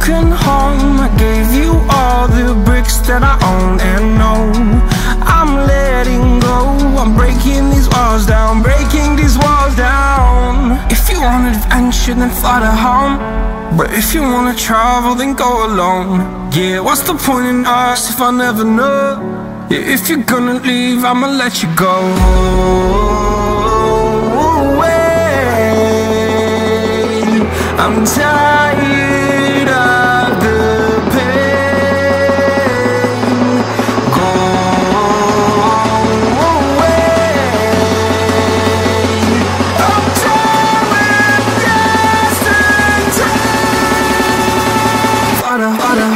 broken home. I gave you all the bricks that I own and know. I'm letting go, I'm breaking these walls down, breaking these walls down. If you want adventure, then fly to home. But if you wanna travel, then go alone. Yeah, what's the point in us if I never know? Yeah, if you're gonna leave, I'ma let you go. I'm tired of the pain. Go away. I'm tired with yesterday. Harder, harder.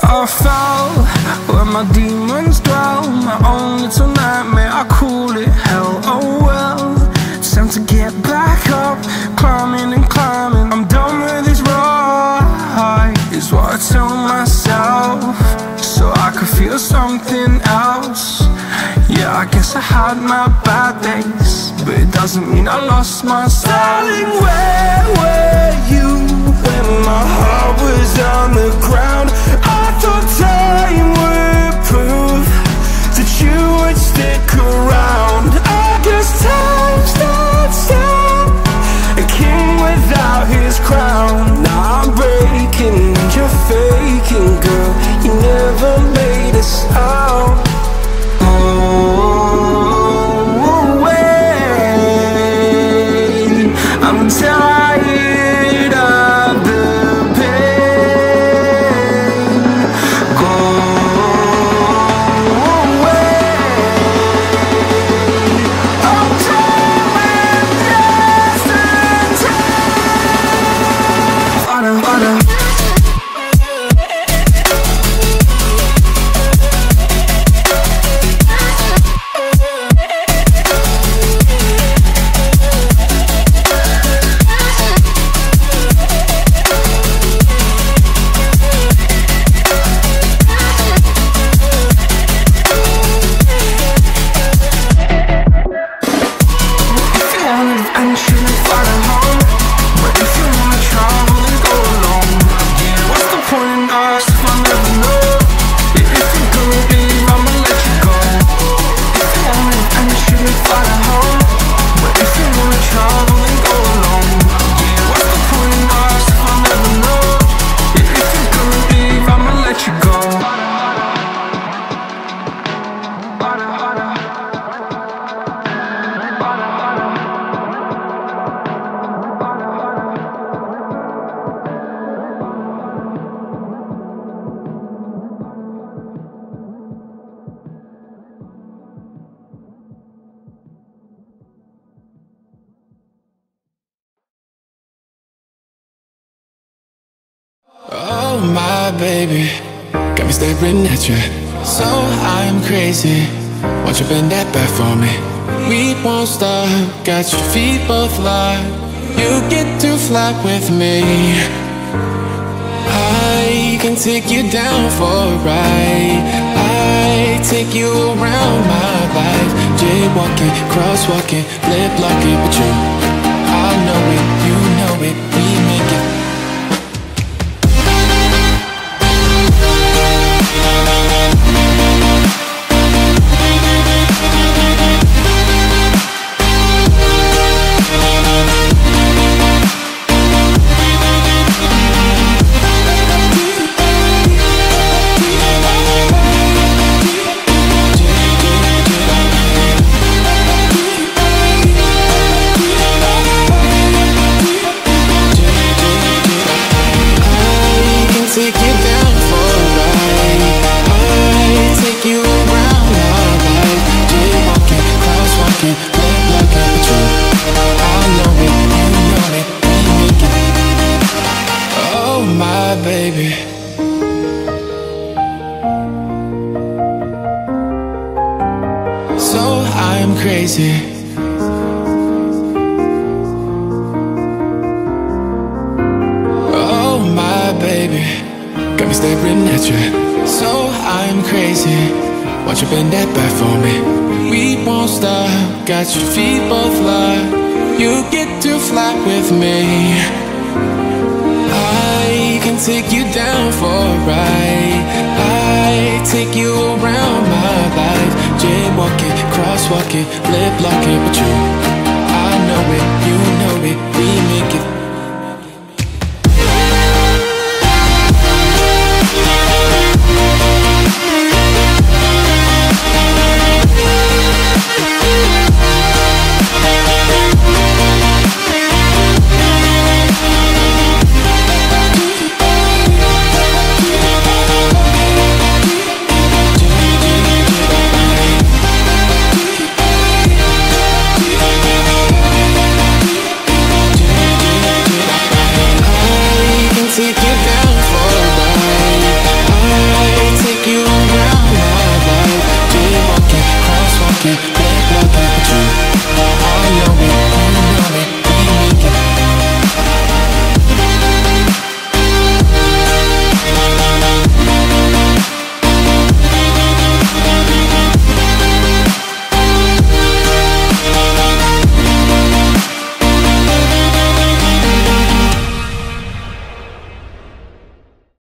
I fell where my demons dwell, my own little nightmare, I call it hell. Oh well, it's time to get back up, climbing and climbing. I'm done with this ride, is what I tell myself, so I could feel something else. Yeah, I guess I had my bad days, but it doesn't mean I lost my style. Darling, where were you when my heart was on the ground? I thought time would prove that you would stick around. I guess time stands still, a king without his crown. Now I'm breaking and you're faking, girl. You never made a sound. Oh, wait, I'm tired of the pain. Go away. I'm tired with yesterday. Harder, harder. Oh my baby, got me staring at you. So I'm crazy, won't you bend that back for me? We won't stop, got your feet both locked. You get to fly with me. I can take you down for a ride. I take you around my life. Jaywalking, crosswalking, lip locking with you. I know it, you know it, we make it. crazy. Oh my baby, got me staring at you. So I'm crazy. Won't you bend that back for me? We won't stop. Got your feet both locked. You get to fly with me. I can take you down for a ride. I take you around my life. Jaywalking, crosswalking, lip locking with you. I know it, you know it, we make it.